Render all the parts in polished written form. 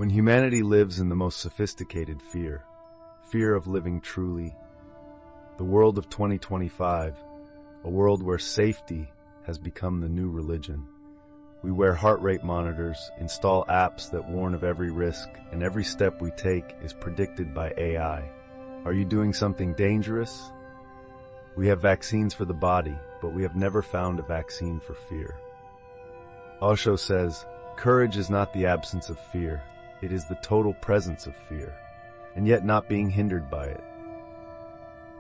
When humanity lives in the most sophisticated fear, fear of living truly, the world of 2025, a world where safety has become the new religion. We wear heart rate monitors, install apps that warn of every risk, and every step we take is predicted by AI. Are you doing something dangerous? We have vaccines for the body, but we have never found a vaccine for fear. OSHO says, courage is not the absence of fear, it is the total presence of fear, and yet not being hindered by it.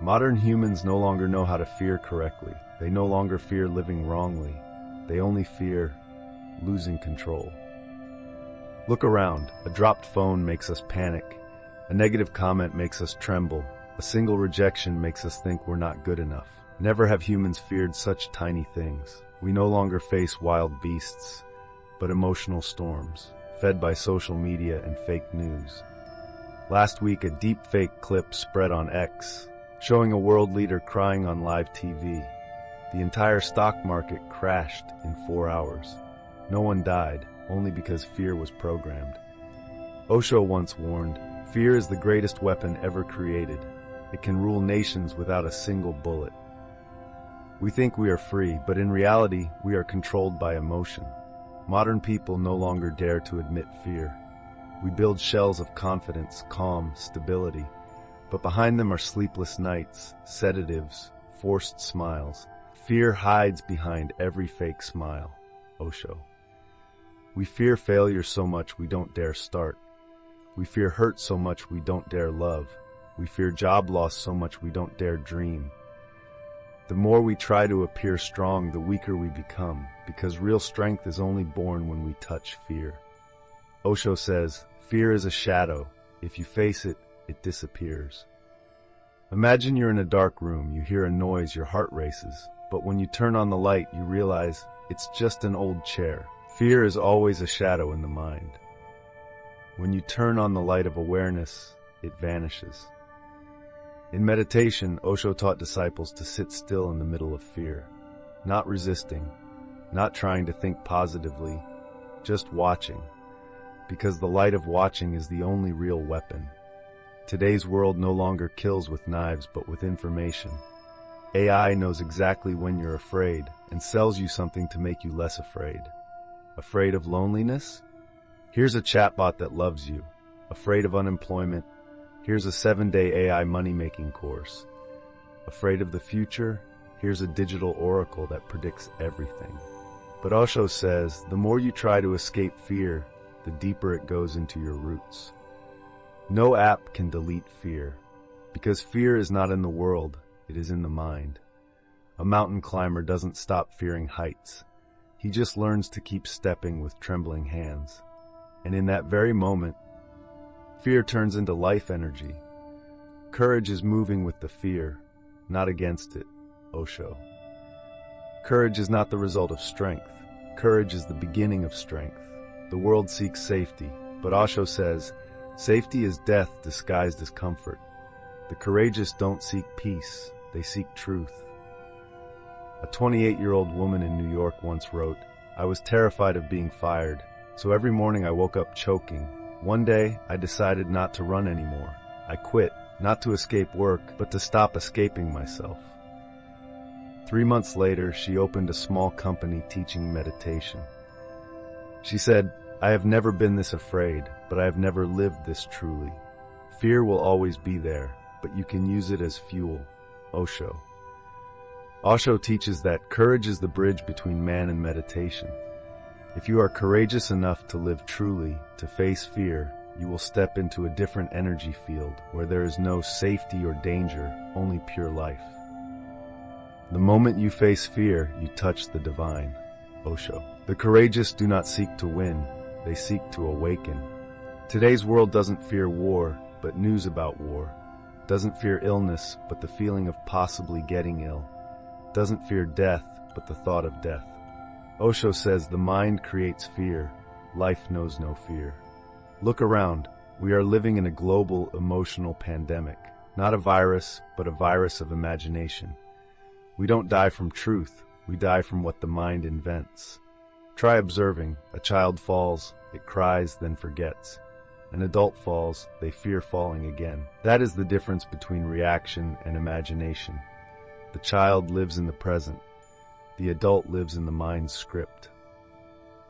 Modern humans no longer know how to fear correctly. They no longer fear living wrongly. They only fear losing control. Look around. A dropped phone makes us panic. A negative comment makes us tremble. A single rejection makes us think we're not good enough. Never have humans feared such tiny things. We no longer face wild beasts, but emotional storms, fed by social media and fake news. Last week, a deep-fake clip spread on X, showing a world leader crying on live TV. The entire stock market crashed in 4 hours. No one died, only because fear was programmed. OSHO once warned, fear is the greatest weapon ever created. It can rule nations without a single bullet. We think we are free, but in reality, we are controlled by emotion. Modern people no longer dare to admit fear. We build shells of confidence, calm, stability, but behind them are sleepless nights, sedatives, forced smiles. Fear hides behind every fake smile. OSHO. We fear failure so much we don't dare start. We fear hurt so much we don't dare love. We fear job loss so much we don't dare dream. The more we try to appear strong, the weaker we become, because real strength is only born when we touch fear. OSHO says, fear is a shadow. If you face it, it disappears. Imagine you're in a dark room, you hear a noise, your heart races, but when you turn on the light, you realize it's just an old chair. Fear is always a shadow in the mind. When you turn on the light of awareness, it vanishes. In meditation, OSHO taught disciples to sit still in the middle of fear, not resisting, not trying to think positively, just watching, because the light of watching is the only real weapon. Today's world no longer kills with knives but with information. AI knows exactly when you're afraid and sells you something to make you less afraid. Afraid of loneliness? Here's a chatbot that loves you. Afraid of unemployment? Here's a 7-day AI money-making course. Afraid of the future? Here's a digital oracle that predicts everything. But OSHO says, the more you try to escape fear, the deeper it goes into your roots. No app can delete fear, because fear is not in the world, it is in the mind. A mountain climber doesn't stop fearing heights. He just learns to keep stepping with trembling hands. And in that very moment, fear turns into life energy. Courage is moving with the fear, not against it. OSHO. Courage is not the result of strength. Courage is the beginning of strength. The world seeks safety, but OSHO says, safety is death disguised as comfort. The courageous don't seek peace, they seek truth. A 28-year-old woman in New York once wrote, I was terrified of being fired, so every morning I woke up choking. One day, I decided not to run anymore. I quit, not to escape work, but to stop escaping myself. 3 months later, she opened a small company teaching meditation. She said, I have never been this afraid, but I have never lived this truly. Fear will always be there, but you can use it as fuel. OSHO. OSHO teaches that courage is the bridge between man and meditation. If you are courageous enough to live truly, to face fear, you will step into a different energy field where there is no safety or danger, only pure life. The moment you face fear, you touch the divine. OSHO. The courageous do not seek to win, they seek to awaken. Today's world doesn't fear war, but news about war. Doesn't fear illness, but the feeling of possibly getting ill. Doesn't fear death, but the thought of death. OSHO says the mind creates fear, life knows no fear. Look around, we are living in a global emotional pandemic. Not a virus, but a virus of imagination. We don't die from truth, we die from what the mind invents. Try observing. A child falls, it cries, then forgets. An adult falls, they fear falling again. That is the difference between reaction and imagination. The child lives in the present. The adult lives in the mind's script.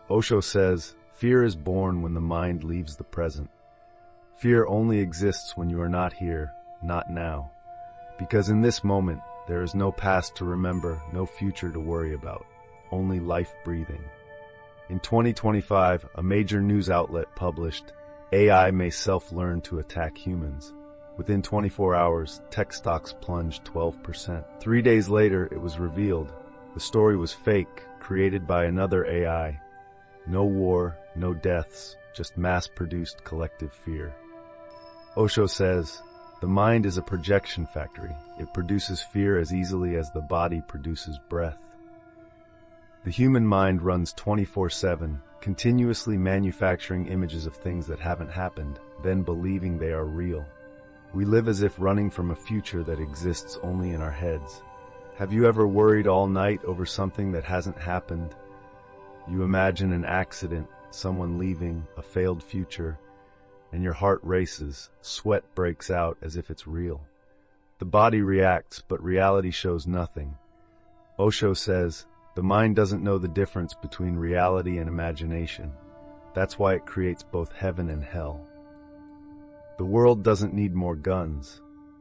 Osho says, fear is born when the mind leaves the present. Fear only exists when you are not here, not now. Because in this moment, there is no past to remember, no future to worry about, only life breathing. In 2025, a major news outlet published, AI may self-learn to attack humans. Within 24 hours, tech stocks plunged 12%. 3 days later, it was revealed. The story was fake, created by another AI. No war, no deaths, just mass-produced collective fear. Osho says, the mind is a projection factory. It produces fear as easily as the body produces breath. The human mind runs 24/7, continuously manufacturing images of things that haven't happened, then believing they are real. We live as if running from a future that exists only in our heads. Have you ever worried all night over something that hasn't happened? You imagine an accident, someone leaving, a failed future, and your heart races, sweat breaks out as if it's real. The body reacts, but reality shows nothing. Osho says, the mind doesn't know the difference between reality and imagination. That's why it creates both heaven and hell. The world doesn't need more guns,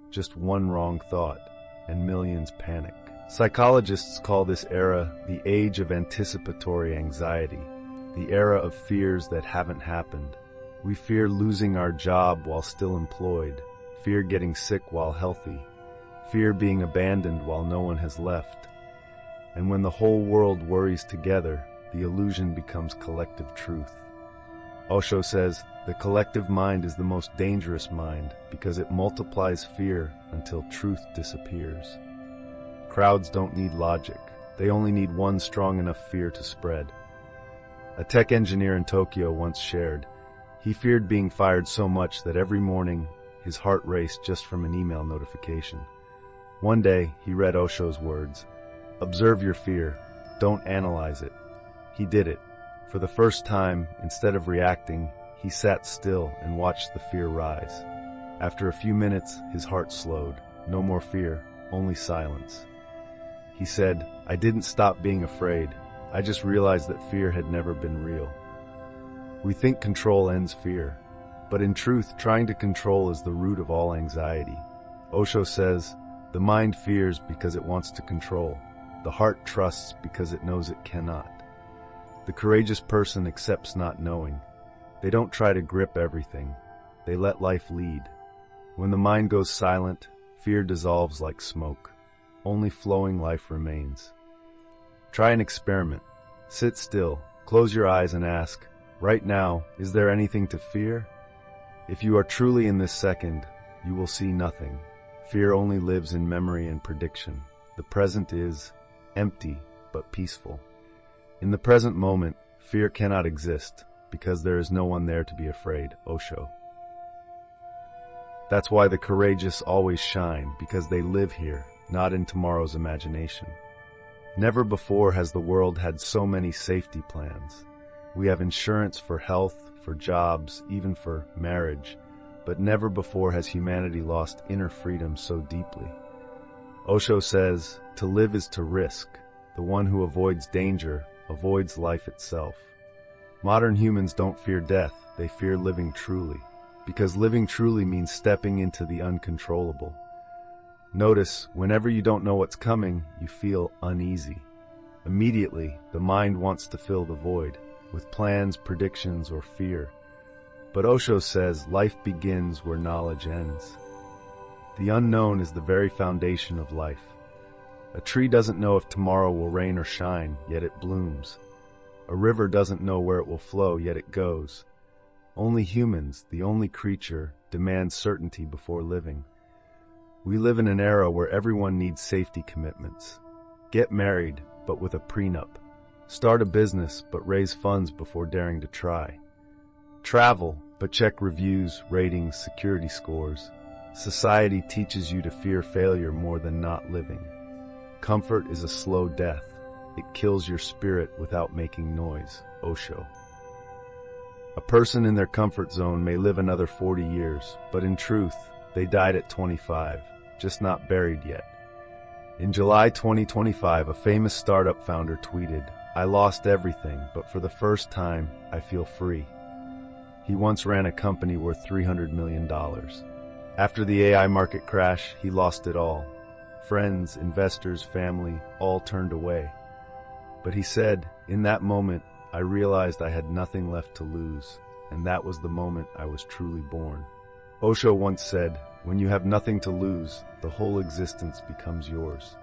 just one wrong thought, and millions panic. Psychologists call this era the age of anticipatory anxiety, the era of fears that haven't happened. We fear losing our job while still employed, fear getting sick while healthy, fear being abandoned while no one has left. And when the whole world worries together, the illusion becomes collective truth. Osho says, the collective mind is the most dangerous mind because it multiplies fear until truth disappears. Crowds don't need logic. They only need one strong enough fear to spread. A tech engineer in Tokyo once shared, he feared being fired so much that every morning his heart raced just from an email notification. One day, he read Osho's words, observe your fear, don't analyze it. He did it. For the first time, instead of reacting, he sat still and watched the fear rise. After a few minutes, his heart slowed. No more fear, only silence. He said, I didn't stop being afraid. I just realized that fear had never been real. We think control ends fear, but in truth, trying to control is the root of all anxiety. Osho says, the mind fears because it wants to control. The heart trusts because it knows it cannot. The courageous person accepts not knowing. They don't try to grip everything. They let life lead. When the mind goes silent, fear dissolves like smoke. Only flowing life remains. Try an experiment. Sit still, close your eyes and ask, right now, is there anything to fear? If you are truly in this second, you will see nothing. Fear only lives in memory and prediction. The present is empty but peaceful. In the present moment, fear cannot exist because there is no one there to be afraid, Osho. That's why the courageous always shine, because they live here, not in tomorrow's imagination. Never before has the world had so many safety plans. We have insurance for health, for jobs, even for marriage, but never before has humanity lost inner freedom so deeply. Osho says, to live is to risk. The one who avoids danger avoids life itself. Modern humans don't fear death, they fear living truly, because living truly means stepping into the uncontrollable. Notice, whenever you don't know what's coming, you feel uneasy. Immediately, the mind wants to fill the void, with plans, predictions, or fear. But Osho says life begins where knowledge ends. The unknown is the very foundation of life. A tree doesn't know if tomorrow will rain or shine, yet it blooms. A river doesn't know where it will flow, yet it goes. Only humans, the only creature, demand certainty before living. We live in an era where everyone needs safety commitments. Get married, but with a prenup. Start a business, but raise funds before daring to try. Travel, but check reviews, ratings, security scores. Society teaches you to fear failure more than not living. Comfort is a slow death. It kills your spirit without making noise. Osho. A person in their comfort zone may live another 40 years, but in truth, they died at 25, just not buried yet. In July 2025, a famous startup founder tweeted, "I lost everything, but for the first time, I feel free." He once ran a company worth $300 million. After the AI market crash, he lost it all. Friends, investors, family, all turned away. But he said, "In that moment, I realized I had nothing left to lose, and that was the moment I was truly born." OSHO once said, "When you have nothing to lose, the whole existence becomes yours."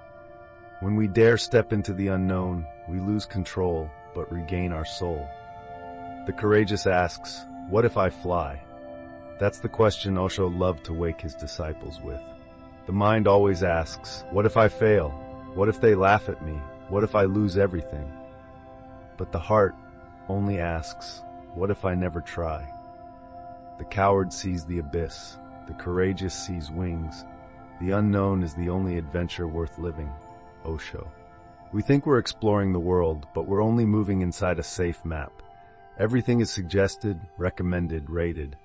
When we dare step into the unknown, we lose control, but regain our soul. The courageous asks, "What if I fly?" That's the question OSHO loved to wake his disciples with. The mind always asks, "What if I fail? What if they laugh at me? What if I lose everything?" But the heart only asks, "What if I never try?" The coward sees the abyss. The courageous sees wings. The unknown is the only adventure worth living. OSHO. We think we're exploring the world, but we're only moving inside a safe map. Everything is suggested, recommended, rated.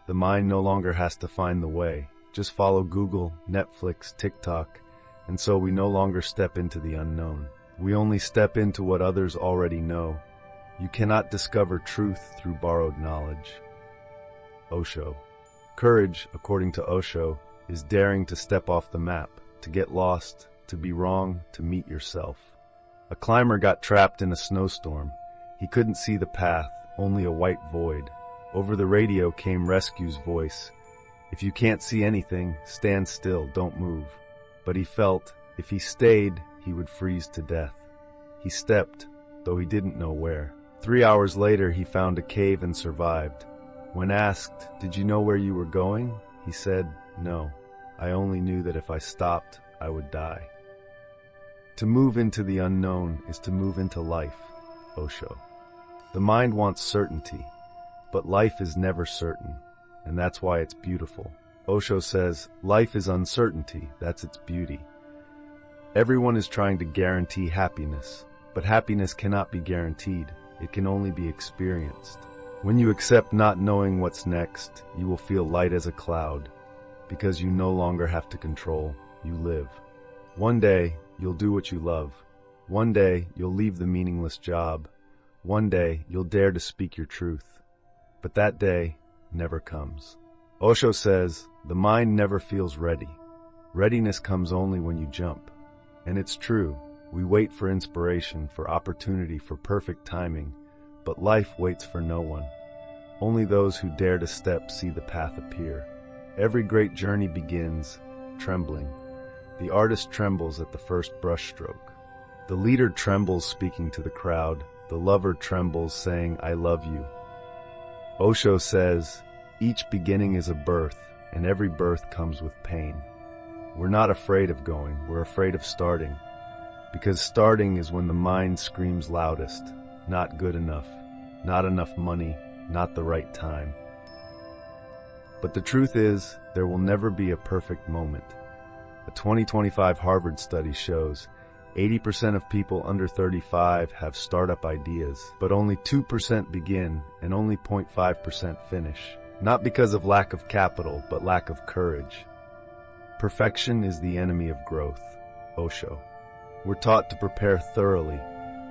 The mind no longer has to find the way. Just follow Google, Netflix, TikTok, and so we no longer step into the unknown. We only step into what others already know. You cannot discover truth through borrowed knowledge. OSHO. Courage, according to OSHO, is daring to step off the map, to get lost, to be wrong, to meet yourself. A climber got trapped in a snowstorm. He couldn't see the path, only a white void. Over the radio came rescue's voice. "If you can't see anything, stand still, don't move." But he felt, if he stayed, he would freeze to death. He stepped, though he didn't know where. 3 hours later, he found a cave and survived. When asked, "Did you know where you were going?" he said, "No, I only knew that if I stopped, I would die." To move into the unknown is to move into life. OSHO. The mind wants certainty, but life is never certain, and that's why it's beautiful. OSHO says, life is uncertainty, that's its beauty. Everyone is trying to guarantee happiness, but happiness cannot be guaranteed. It can only be experienced. When you accept not knowing what's next, you will feel light as a cloud, because you no longer have to control, you live. One day, you'll do what you love. One day, you'll leave the meaningless job. One day, you'll dare to speak your truth. But that day never comes. OSHO says, the mind never feels ready. Readiness comes only when you jump. And it's true, we wait for inspiration, for opportunity, for perfect timing, but life waits for no one. Only those who dare to step see the path appear. Every great journey begins trembling. The artist trembles at the first brushstroke. The leader trembles speaking to the crowd. The lover trembles saying, "I love you." OSHO says, each beginning is a birth, and every birth comes with pain. We're not afraid of going, we're afraid of starting. Because starting is when the mind screams loudest, not good enough, not enough money, not the right time. But the truth is, there will never be a perfect moment. A 2025 Harvard study shows 80% of people under 35 have startup ideas, but only 2% begin and only 0.5% finish. Not because of lack of capital, but lack of courage. Perfection is the enemy of growth. OSHO. We're taught to prepare thoroughly,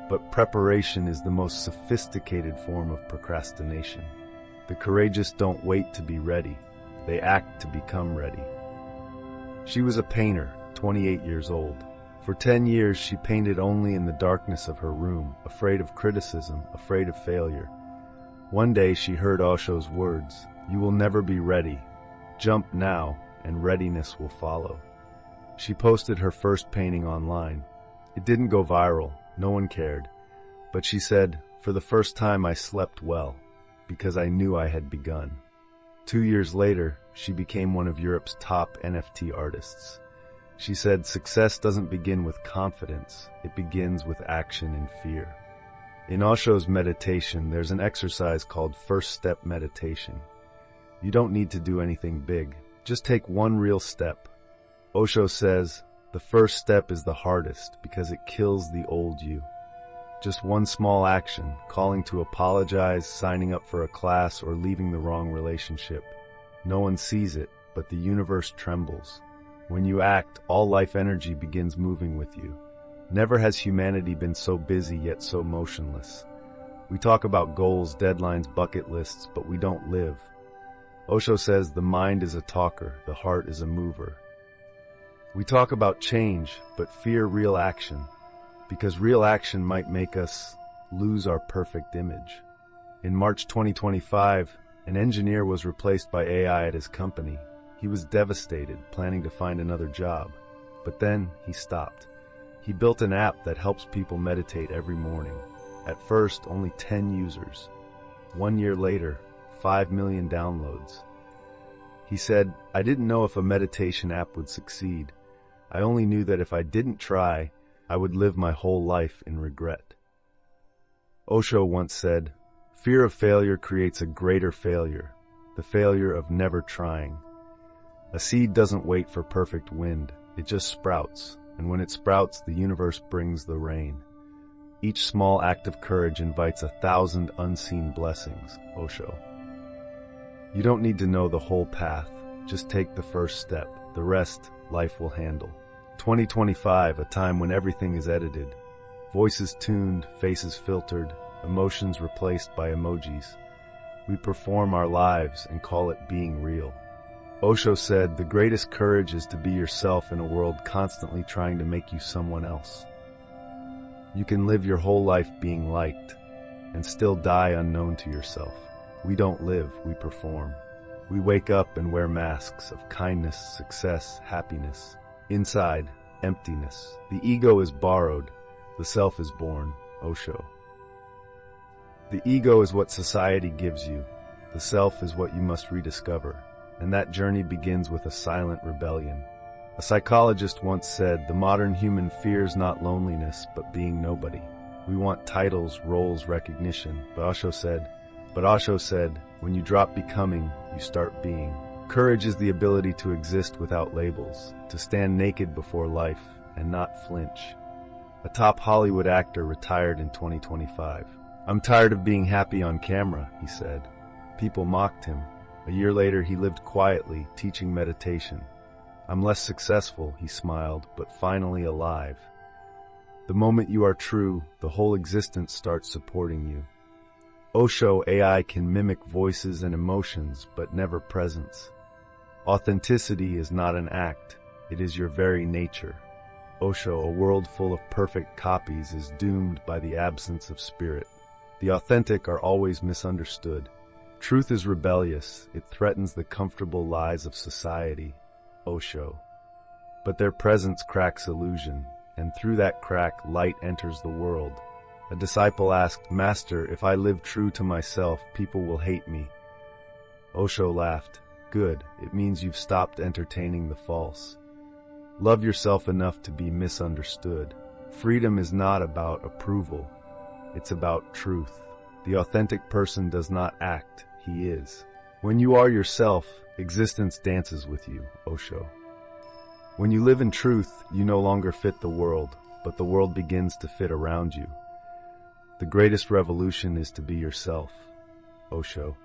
but preparation is the most sophisticated form of procrastination. The courageous don't wait to be ready. They act to become ready. She was a painter, 28 years old. For 10 years, she painted only in the darkness of her room, afraid of criticism, afraid of failure. One day, she heard OSHO's words, "You will never be ready. Jump now, and readiness will follow." She posted her first painting online. It didn't go viral, no one cared. But she said, "For the first time I slept well, because I knew I had begun." 2 years later, she became one of Europe's top NFT artists. She said, "Success doesn't begin with confidence, it begins with action and fear." In Osho's meditation, there's an exercise called first step meditation. You don't need to do anything big, just take one real step. Osho says, the first step is the hardest because it kills the old you. Just one small action, calling to apologize, signing up for a class, or leaving the wrong relationship. No one sees it, but the universe trembles. When you act, all life energy begins moving with you. Never has humanity been so busy yet so motionless. We talk about goals, deadlines, bucket lists, but we don't live. OSHO says the mind is a talker, the heart is a mover. We talk about change, but fear real action, because real action might make us lose our perfect image. In March 2025, an engineer was replaced by AI at his company. He was devastated, planning to find another job. But then he stopped. He built an app that helps people meditate every morning. At first, only 10 users. 1 year later, 5 million downloads. He said, "I didn't know if a meditation app would succeed. I only knew that if I didn't try, I would live my whole life in regret." OSHO once said, "Fear of failure creates a greater failure, the failure of never trying." A seed doesn't wait for perfect wind, it just sprouts, and when it sprouts, the universe brings the rain. Each small act of courage invites 1,000 unseen blessings, OSHO. You don't need to know the whole path, just take the first step. The rest, life will handle. 2025, a time when everything is edited. Voices tuned, faces filtered, emotions replaced by emojis. We perform our lives and call it being real. OSHO said, "The greatest courage is to be yourself in a world constantly trying to make you someone else." You can live your whole life being liked and still die unknown to yourself. We don't live, we perform. We wake up and wear masks of kindness, success, happiness. Inside, emptiness. The ego is borrowed, the self is born, OSHO. The ego is what society gives you. The self is what you must rediscover. And that journey begins with a silent rebellion. A psychologist once said, "The modern human fears not loneliness, but being nobody." We want titles, roles, recognition, but Osho said, when you drop becoming, you start being. Courage is the ability to exist without labels, to stand naked before life and not flinch. A top Hollywood actor retired in 2025. "I'm tired of being happy on camera," he said. People mocked him. A year later, he lived quietly, teaching meditation. "I'm less successful," he smiled, "but finally alive." The moment you are true, the whole existence starts supporting you. OSHO AI can mimic voices and emotions, but never presence. Authenticity is not an act, it is your very nature. OSHO, a world full of perfect copies, is doomed by the absence of spirit. The authentic are always misunderstood. Truth is rebellious, it threatens the comfortable lies of society, OSHO. But their presence cracks illusion, and through that crack light enters the world. A disciple asked, "Master, if I live true to myself, people will hate me." OSHO laughed. "Good, it means you've stopped entertaining the false. Love yourself enough to be misunderstood. Freedom is not about approval, it's about truth. The authentic person does not act, he is. When you are yourself, existence dances with you, OSHO. When you live in truth, you no longer fit the world, but the world begins to fit around you. The greatest revolution is to be yourself, OSHO.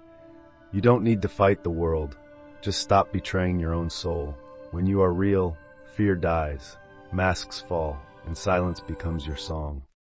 You don't need to fight the world, just stop betraying your own soul. When you are real, fear dies, masks fall, and silence becomes your song.